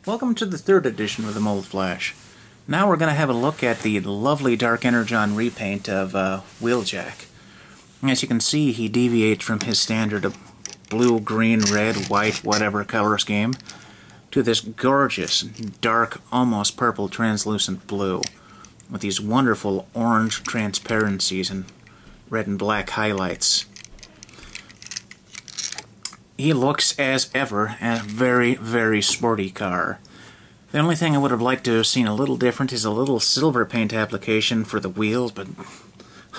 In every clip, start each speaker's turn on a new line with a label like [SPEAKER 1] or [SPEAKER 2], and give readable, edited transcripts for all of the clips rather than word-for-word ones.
[SPEAKER 1] Welcome to the third edition of the Mold Flash. Now we're going to have a look at the lovely dark Energon repaint of Wheeljack. As you can see, he deviates from his standard blue, green, red, white, whatever color scheme to this gorgeous, dark, almost purple translucent blue with these wonderful orange transparencies and red and black highlights. He looks, as ever, a very, very sporty car. The only thing I would have liked to have seen a little different is a little silver paint application for the wheels, but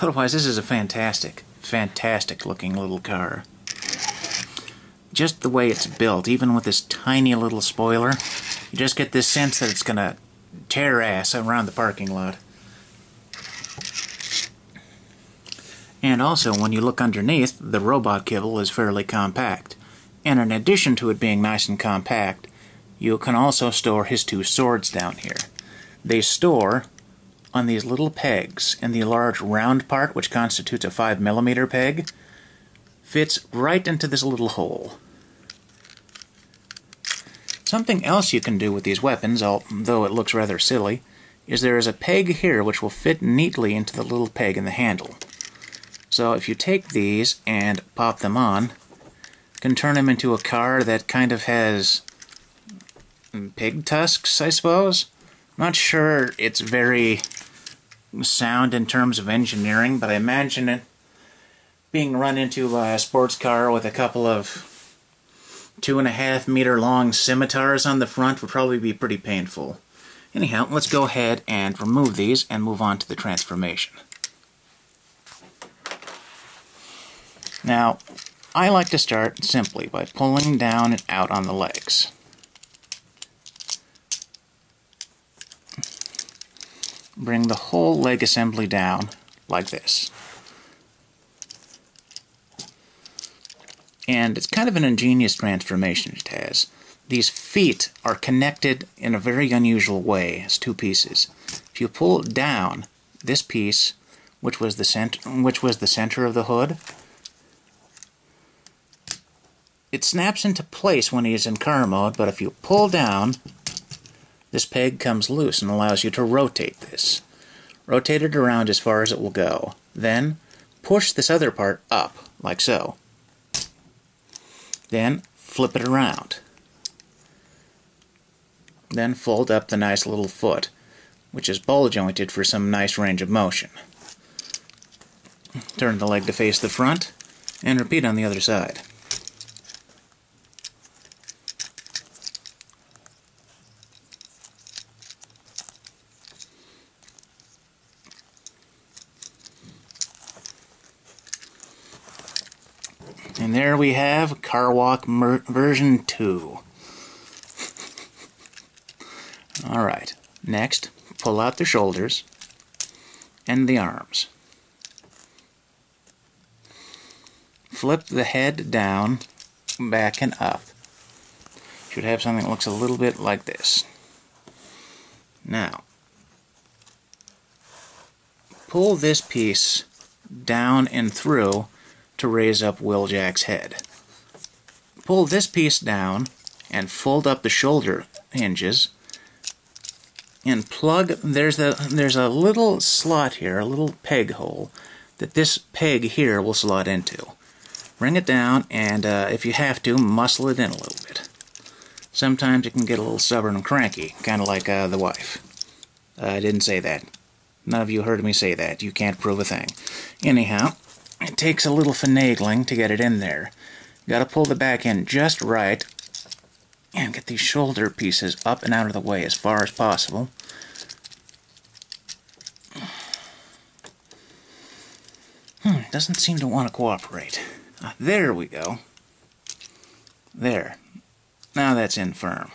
[SPEAKER 1] otherwise this is a fantastic, fantastic looking little car. Just the way it's built, even with this tiny little spoiler, you just get this sense that it's gonna tear ass around the parking lot. And also, when you look underneath, the robot kibble is fairly compact. And in addition to it being nice and compact, you can also store his two swords down here. They store on these little pegs, and the large round part, which constitutes a 5mm peg, fits right into this little hole. Something else you can do with these weapons, although it looks rather silly, is there is a peg here which will fit neatly into the little peg in the handle. So if you take these and pop them on, you can turn them into a car that kind of has pig tusks, I suppose. I'm not sure it's very sound in terms of engineering, but I imagine it being run into a sports car with a couple of 2.5-meter long scimitars on the front would probably be pretty painful. Anyhow, let's go ahead and remove these and move on to the transformation. Now, I like to start simply by pulling down and out on the legs. Bring the whole leg assembly down like this. And it's kind of an ingenious transformation it has. These feet are connected in a very unusual way as two pieces. If you pull down this piece, which was the center of the hood, it snaps into place when he is in car mode, but if you pull down, this peg comes loose and allows you to rotate this. Rotate it around as far as it will go. Then push this other part up, like so. Then flip it around. Then fold up the nice little foot, which is ball jointed for some nice range of motion. Turn the leg to face the front, and repeat on the other side. And there we have Car Walk version 2. Alright, next, pull out the shoulders and the arms. Flip the head down, back and up. Should have something that looks a little bit like this. Now, pull this piece down and through to raise up Wheeljack's head. Pull this piece down and fold up the shoulder hinges and plug, there's a little slot here, a little peg hole that this peg here will slot into. Bring it down and if you have to, muscle it in a little bit. Sometimes it can get a little stubborn and cranky, kind of like the wife. I didn't say that. None of you heard me say that. You can't prove a thing. Anyhow, it takes a little finagling to get it in there. You gotta pull the back end just right and get these shoulder pieces up and out of the way as far as possible. Doesn't seem to want to cooperate. There we go. There. Now that's in firm.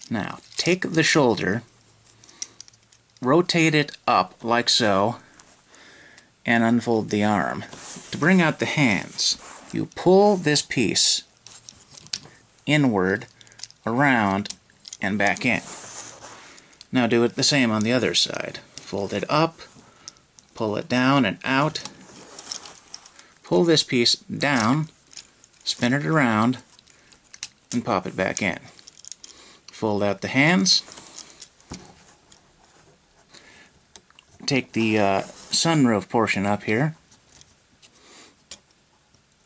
[SPEAKER 1] Now, take the shoulder, rotate it up like so, and unfold the arm. To bring out the hands, you pull this piece inward, around, and back in. Now do it the same on the other side. Fold it up, pull it down and out, pull this piece down, spin it around, and pop it back in. Fold out the hands. Take the sunroof portion up here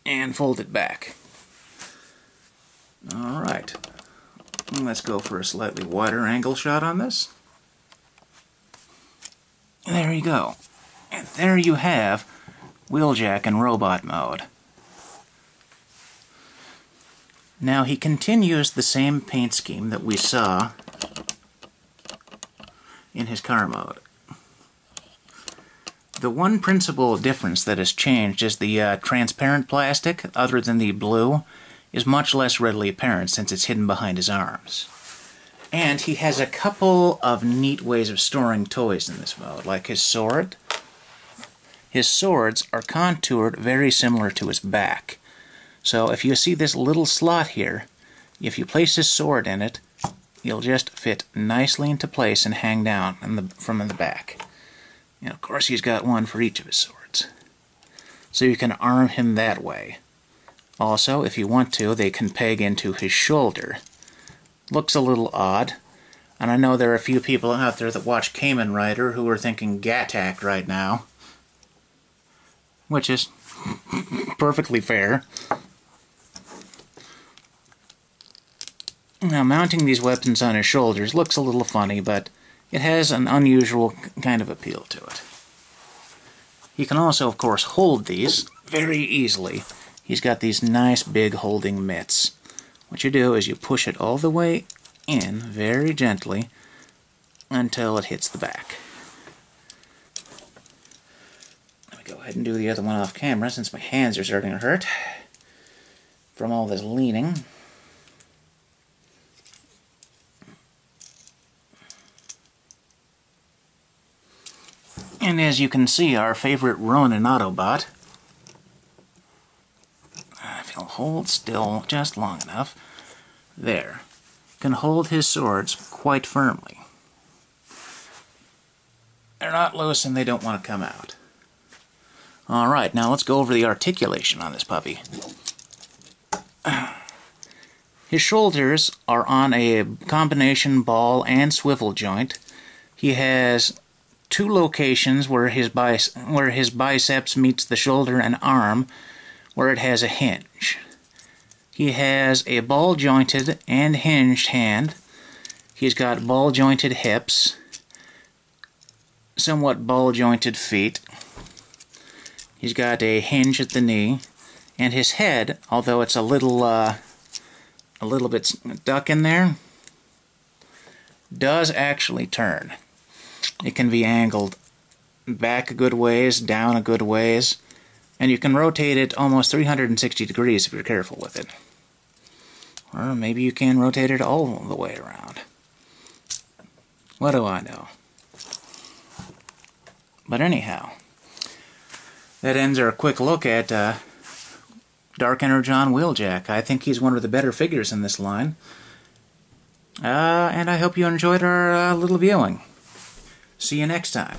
[SPEAKER 1] and fold it back. Alright, let's go for a slightly wider angle shot on this. There you go. And there you have Wheeljack in robot mode. Now he continues the same paint scheme that we saw in his car mode. The one principal difference that has changed is the transparent plastic, other than the blue, is much less readily apparent since it's hidden behind his arms. And he has a couple of neat ways of storing toys in this mode, like his sword. His swords are contoured very similar to his back. So if you see this little slot here, if you place his sword in it, he'll just fit nicely into place and hang down from the back. And of course he's got one for each of his swords. So you can arm him that way. Also, if you want to, they can peg into his shoulder. Looks a little odd, and I know there are a few people out there that watch Kamen Rider who are thinking Gattack right now. Which is perfectly fair. Now, mounting these weapons on his shoulders looks a little funny, but it has an unusual kind of appeal to it. He can also, of course, hold these very easily. He's got these nice big holding mitts. What you do is you push it all the way in very gently until it hits the back. Let me go ahead and do the other one off camera since my hands are starting to hurt from all this leaning. And as you can see, our favorite Ronin Autobot, if he'll hold still just long enough, there, can hold his swords quite firmly. They're not loose and they don't want to come out. Alright, now let's go over the articulation on this puppy. His shoulders are on a combination ball and swivel joint. He has two locations where his biceps meets the shoulder and arm, where it has a hinge. He has a ball-jointed and hinged hand. He's got ball-jointed hips, somewhat ball-jointed feet. He's got a hinge at the knee, and his head, although it's a little bit stuck in there, does actually turn. It can be angled back a good ways, down a good ways, and you can rotate it almost 360 degrees if you're careful with it. Or maybe you can rotate it all the way around. What do I know? But anyhow, that ends our quick look at Dark Energon Wheeljack. I think he's one of the better figures in this line. And I hope you enjoyed our little viewing. See you next time.